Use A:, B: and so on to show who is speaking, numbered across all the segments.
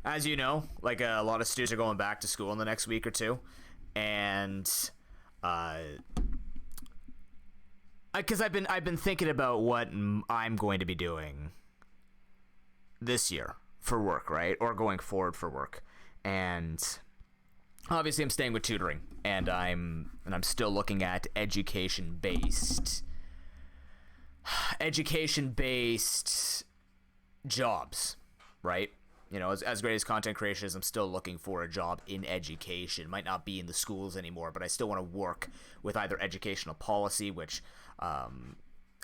A: as you know, like a lot of students are going back to school in the next week or two, and because I've been thinking about what I'm going to be doing this year for work, right, or going forward for work, and obviously I'm staying with tutoring, and I'm still looking at education based jobs, right? You know, as great as content creation is, I'm still looking for a job in education. Might not be in the schools anymore, but I still want to work with either educational policy, which I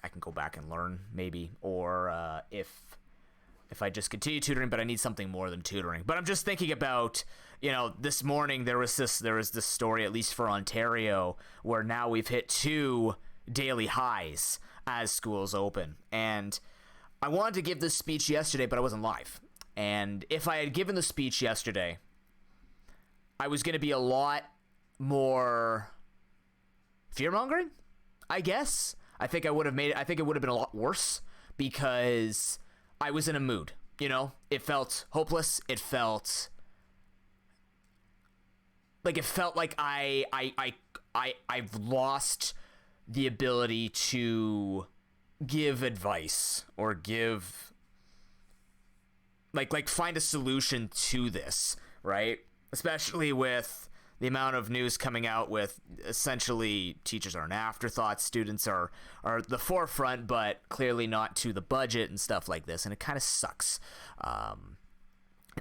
A: can go back and learn maybe, or if I just continue tutoring, but I need something more than tutoring. But I'm just thinking about, you know, this morning there was this story, at least for Ontario, where now we've hit 2 daily highs as schools open. And I wanted to give this speech yesterday, but I wasn't live. And if I had given the speech yesterday, I was going to be a lot more fear-mongering, I guess. I think it would have been a lot worse because I was in a mood, you know? It felt hopeless. It felt like I've lost the ability to give advice or give like find a solution to this, right? Especially with the amount of news coming out with essentially teachers are an afterthought, students are the forefront, but clearly not to the budget and stuff like this, and it kind of sucks. And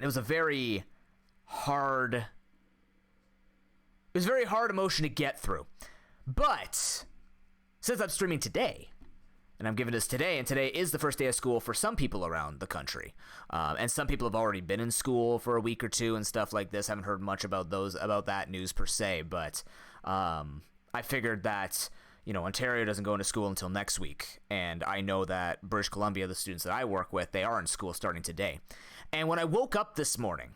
A: it was a very hard emotion to get through. But since I'm streaming today, and I'm giving this today, and today is the first day of school for some people around the country. And some people have already been in school for a week or two and stuff like this. I haven't heard much about that news per se, but I figured that, you know, Ontario doesn't go into school until next week. And I know that British Columbia, the students that I work with, they are in school starting today. And when I woke up this morning,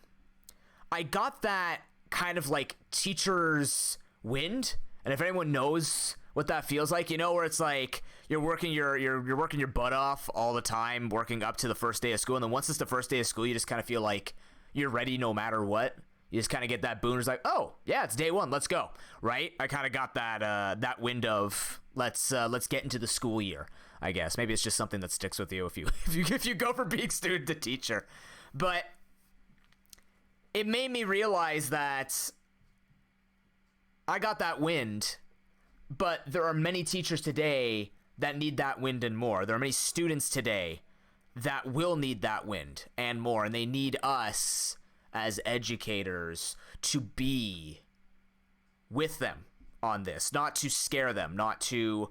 A: I got that kind of like teacher's wind. And if anyone knows what that feels like, you know, where it's like you're working your butt off all the time, working up to the first day of school, and then once it's the first day of school, you just kind of feel like you're ready no matter what. You just kind of get that boon. It's like, oh yeah, it's day one, let's go, right? I kind of got that wind of let's get into the school year. I guess maybe it's just something that sticks with you if you go from being student to teacher. But it made me realize that I got that wind, but there are many teachers today that need that wind and more. There are many students today that will need that wind and more, and they need us as educators to be with them on this, not to scare them, not to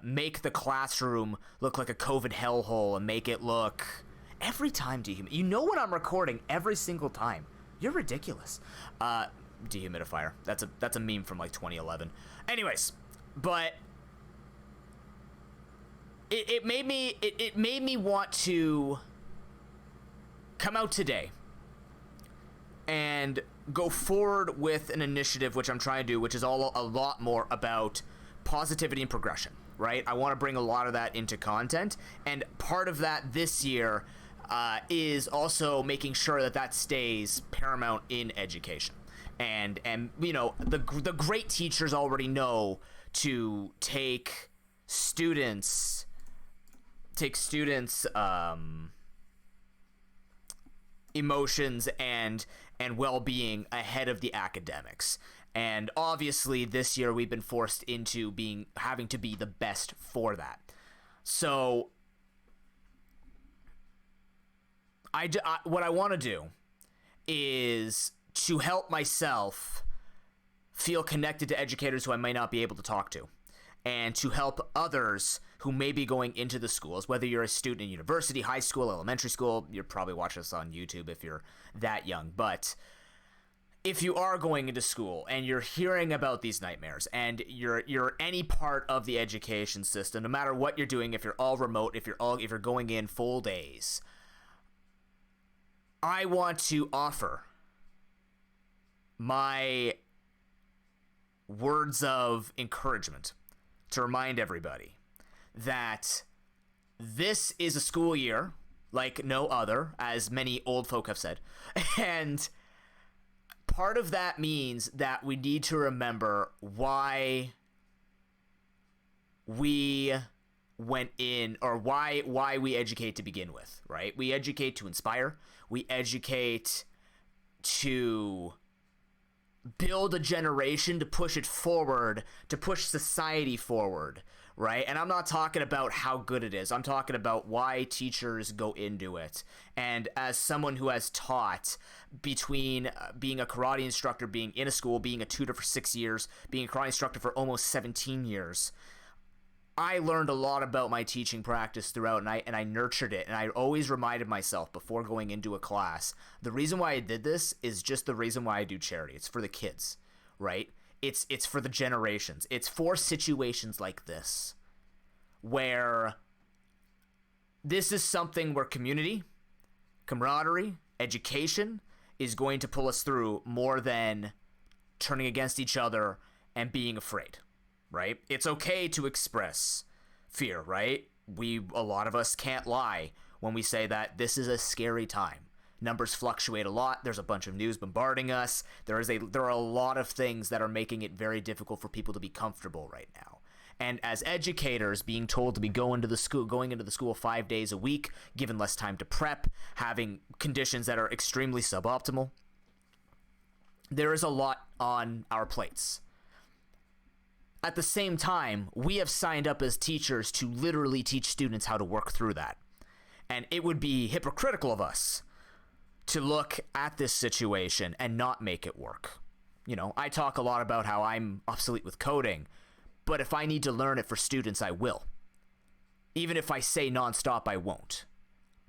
A: make the classroom look like a COVID hellhole and make it look every time dehumidifier. You know when I'm recording every single time. You're ridiculous. Dehumidifier. That's a meme from like 2011. Anyways, but it made me want to come out today and go forward with an initiative which I'm trying to do, which is a lot more about positivity and progression, right? I want to bring a lot of that into content, and part of that this year is also making sure that stays paramount in education. And you know, the great teachers already know to take students emotions and well-being ahead of the academics. And obviously this year we've been forced into having to be the best for that. So what I want to do is to help myself feel connected to educators who I might not be able to talk to, and to help others who may be going into the schools, whether you're a student in university, high school, elementary school. You're probably watching this on YouTube if you're that young, but if you are going into school and you're hearing about these nightmares, and you're any part of the education system, no matter what you're doing, if you're all remote, if you're going in full days, I want to offer my words of encouragement to remind everybody that this is a school year like no other, as many old folk have said. And part of that means that we need to remember why we went in, or why we educate to begin with, right? We educate to inspire. We educate to build a generation, to push it forward, to push society forward, right? And I'm not talking about how good it is. I'm talking about why teachers go into it. And as someone who has taught, between being a karate instructor, being in a school, being a tutor for 6 years, being a karate instructor for almost 17 years, I learned a lot about my teaching practice throughout, and I nurtured it. And I always reminded myself before going into a class, the reason why I did this is just the reason why I do charity. It's for the kids, right? It's for the generations. It's for situations like this, where this is something where community, camaraderie, education is going to pull us through more than turning against each other and being afraid. Right? It's okay to express fear, right? A lot of us can't lie when we say that this is a scary time. Numbers fluctuate a lot. There's a bunch of news bombarding us. There are a lot of things that are making it very difficult for people to be comfortable right now. And as educators, being told to be going into the school 5 days a week, given less time to prep, having conditions that are extremely suboptimal, there is a lot on our plates. At the same time, we have signed up as teachers to literally teach students how to work through that. And it would be hypocritical of us to look at this situation and not make it work. You know, I talk a lot about how I'm obsolete with coding, but if I need to learn it for students, I will. Even if I say nonstop, I won't.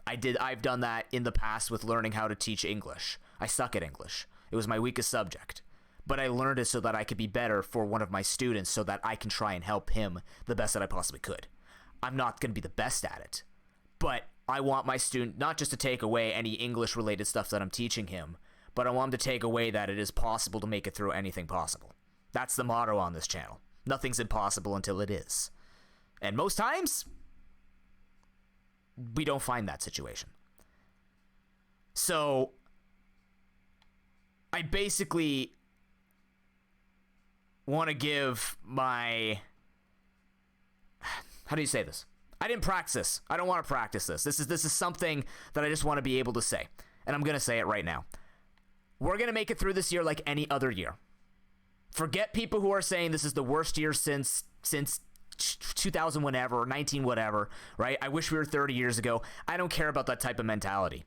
A: I've done that in the past with learning how to teach English. I suck at English. It was my weakest subject. But I learned it so that I could be better for one of my students, so that I can try and help him the best that I possibly could. I'm not going to be the best at it, but I want my student not just to take away any English-related stuff that I'm teaching him, but I want him to take away that it is possible to make it through anything possible. That's the motto on this channel. Nothing's impossible until it is. And most times, we don't find that situation. So, I basically want to give my, how do you say this? I didn't practice this. I don't want to practice this. This is something that I just want to be able to say. And I'm going to say it right now. We're going to make it through this year like any other year. Forget people who are saying this is the worst year since 2000 whatever, or 19 whatever, right? I wish we were 30 years ago. I don't care about that type of mentality.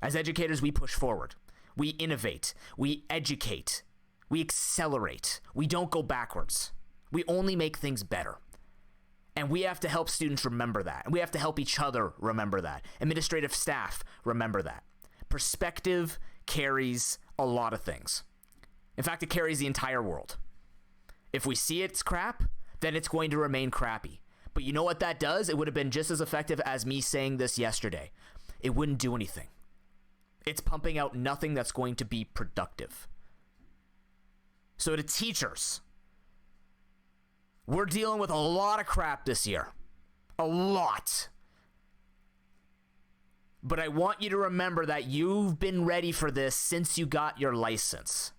A: As educators, we push forward. We innovate. We educate. We accelerate. We don't go backwards. We only make things better. And we have to help students remember that. And we have to help each other remember that. Administrative staff remember that. Perspective carries a lot of things. In fact, it carries the entire world. If we see it's crap, then it's going to remain crappy. But you know what that does? It would have been just as effective as me saying this yesterday. It wouldn't do anything. It's pumping out nothing that's going to be productive. So to teachers, we're dealing with a lot of crap this year. A lot. But I want you to remember that you've been ready for this since you got your license.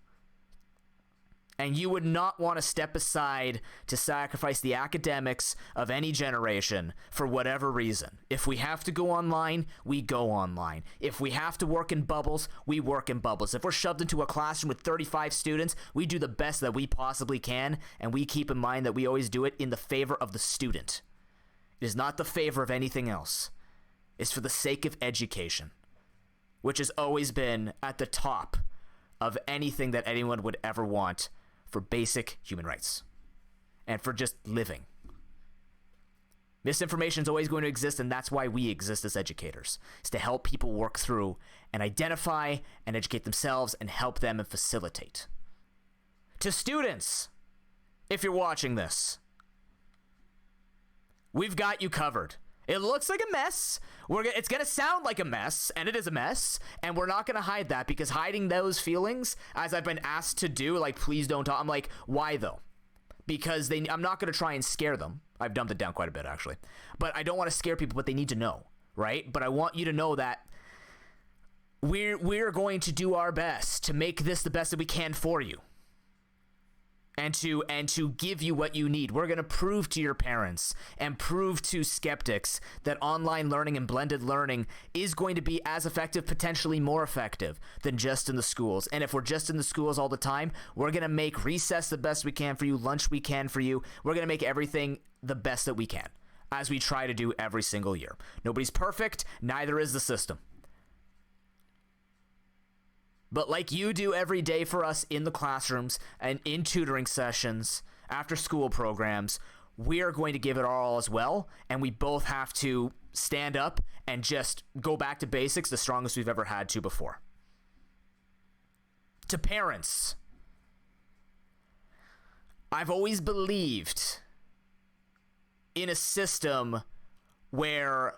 A: And you would not want to step aside to sacrifice the academics of any generation for whatever reason. If we have to go online, we go online. If we have to work in bubbles, we work in bubbles. If we're shoved into a classroom with 35 students, we do the best that we possibly can, and we keep in mind that we always do it in the favor of the student. It is not the favor of anything else. It's for the sake of education, which has always been at the top of anything that anyone would ever want for basic human rights and for just living. Misinformation is always going to exist, and that's why we exist as educators, is to help people work through and identify and educate themselves and help them and facilitate. To students, if you're watching this, we've got you covered. It looks like a mess. It's going to sound like a mess, and it is a mess, and we're not going to hide that, because hiding those feelings, as I've been asked to do, like, please don't talk. I'm like, why though? Because I'm not going to try and scare them. I've dumbed it down quite a bit, actually. But I don't want to scare people, but they need to know. right? But I want you to know that we're going to do our best to make this the best that we can for you. And to give you what you need. We're going to prove to your parents and prove to skeptics that online learning and blended learning is going to be as effective, potentially more effective than just in the schools. And if we're just in the schools all the time, we're going to make recess the best we can for you, lunch we can for you. We're going to make everything the best that we can, as we try to do every single year. Nobody's perfect, neither is the system. But like you do every day for us in the classrooms and in tutoring sessions, after school programs, we are going to give it our all as well. And we both have to stand up and just go back to basics the strongest we've ever had to before. To parents, I've always believed in a system where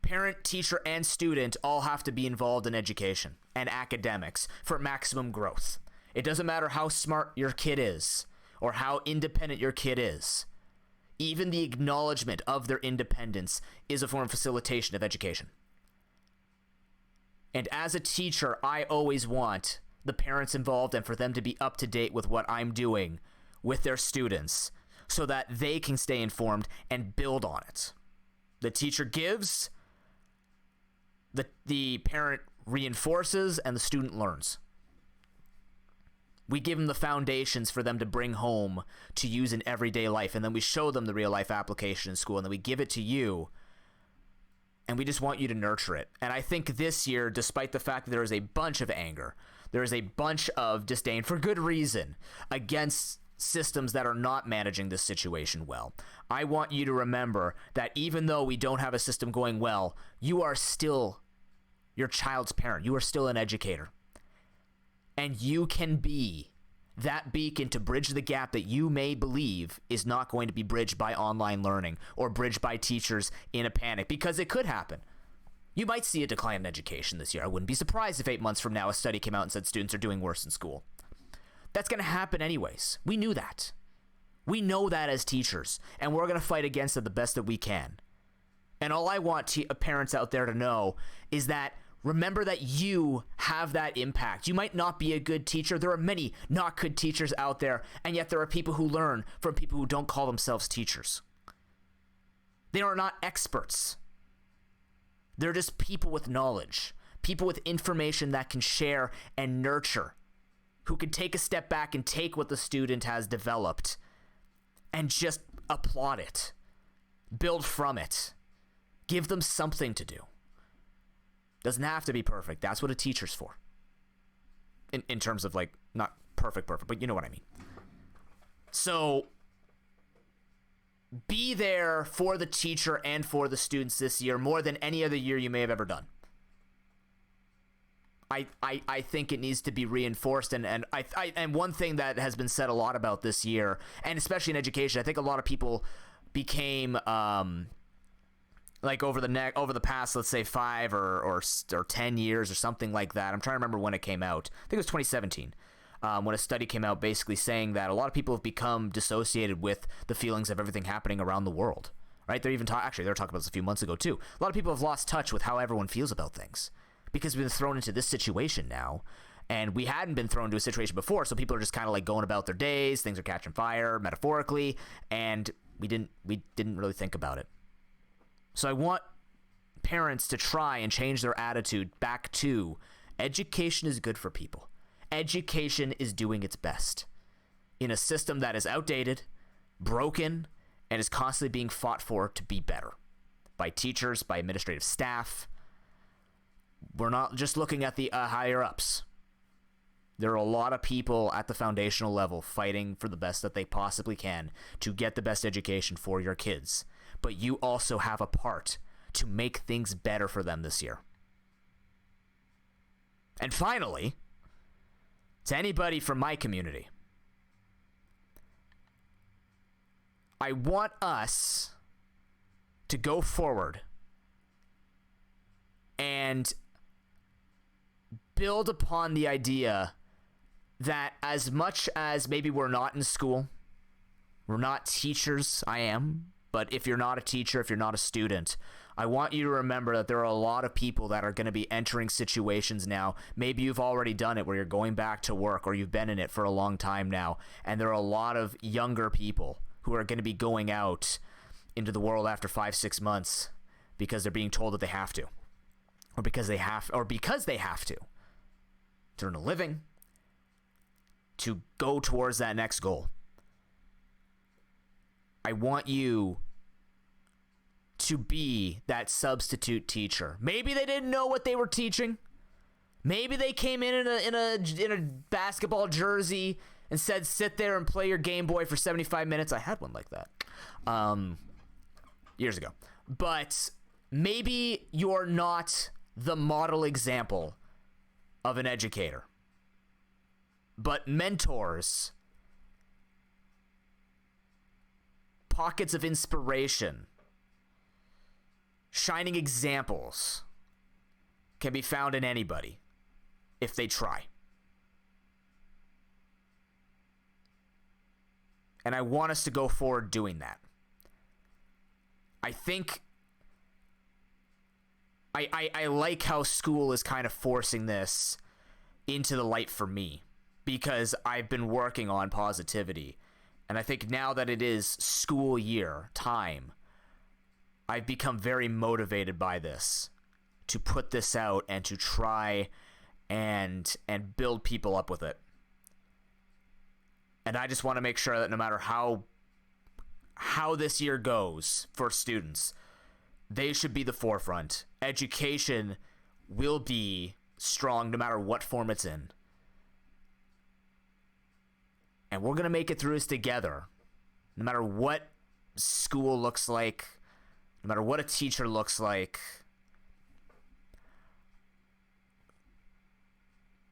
A: parent, teacher, and student all have to be involved in education and academics for maximum growth. It doesn't matter how smart your kid is or how independent your kid is. Even the acknowledgement of their independence is a form of facilitation of education. And as a teacher, I always want the parents involved and for them to be up to date with what I'm doing with their students so that they can stay informed and build on it. The teacher gives, the parent reinforces, and the student learns. We give them the foundations for them to bring home to use in everyday life, and then we show them the real life application in school, and then we give it to you, and we just want you to nurture it. And I think this year, despite the fact that there is a bunch of anger, there is a bunch of disdain, for good reason, against systems that are not managing this situation well. I want you to remember that even though we don't have a system going well, you are still your child's parent. You are still an educator. And you can be that beacon to bridge the gap that you may believe is not going to be bridged by online learning or bridged by teachers in a panic, because it could happen. You might see a decline in education this year. I wouldn't be surprised if 8 months from now a study came out and said students are doing worse in school. That's going to happen anyways. We knew that. We know that as teachers, and we're going to fight against it the best that we can. And all I want parents out there to know is that remember that you have that impact. You might not be a good teacher. There are many not good teachers out there, and yet there are people who learn from people who don't call themselves teachers. They are not experts. They're just people with knowledge, people with information that can share and nurture, who can take a step back and take what the student has developed and just applaud it, build from it, give them something to do. Doesn't have to be perfect. That's what a teacher's for. In terms of, like, not perfect, but you know what I mean. So be there for the teacher and for the students this year more than any other year you may have ever done. I think it needs to be reinforced, and one thing that has been said a lot about this year, and especially in education, I think a lot of people became like over the past, let's say 5 or 10 years or something like that. I'm trying to remember when it came out. I think it was 2017. When a study came out basically saying that a lot of people have become dissociated with the feelings of everything happening around the world, right? They're even actually they were talking about this a few months ago too. A lot of people have lost touch with how everyone feels about things because we've been thrown into this situation now, and we hadn't been thrown into a situation before. So people are just kind of like going about their days. Things are catching fire metaphorically, and we didn't really think about it. So I want parents to try and change their attitude back to education is good for people. Education is doing its best in a system that is outdated, broken, and is constantly being fought for to be better by teachers, by administrative staff. We're not just looking at the higher ups. There are a lot of people at the foundational level fighting for the best that they possibly can to get the best education for your kids. But you also have a part to make things better for them this year. And finally, to anybody from my community, I want us to go forward and build upon the idea that as much as maybe we're not in school, we're not teachers, I am, but if you're not a teacher, if you're not a student, I want you to remember that there are a lot of people that are going to be entering situations now. Maybe you've already done it where you're going back to work, or you've been in it for a long time now. And there are a lot of younger people who are going to be going out into the world after 5-6 months because they're being told that they have to, or because they have to earn a living, to go towards that next goal. I want you to be that substitute teacher. Maybe they didn't know what they were teaching. Maybe they came in a basketball jersey and said, sit there and play your Game Boy for 75 minutes. I had one like that years ago. But maybe you're not the model example of an educator. But mentors, pockets of inspiration, shining examples can be found in anybody if they try. And I want us to go forward doing that. I think I like how school is kind of forcing this into the light for me, because I've been working on positivity. And I think now that it is school year time, I've become very motivated by this, to put this out and to try and build people up with it. And I just want to make sure that no matter how this year goes for students, they should be the forefront. Education will be strong no matter what form it's in. And we're going to make it through this together, no matter what school looks like, no matter what a teacher looks like.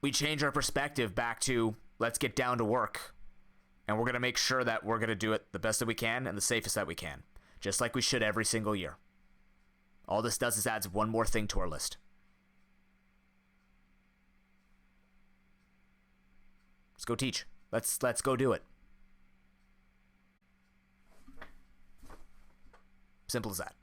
A: We change our perspective back to, let's get down to work. And we're going to make sure that we're going to do it the best that we can and the safest that we can, just like we should every single year. All this does is adds one more thing to our list. Let's go teach. Let's go do it. Simple as that.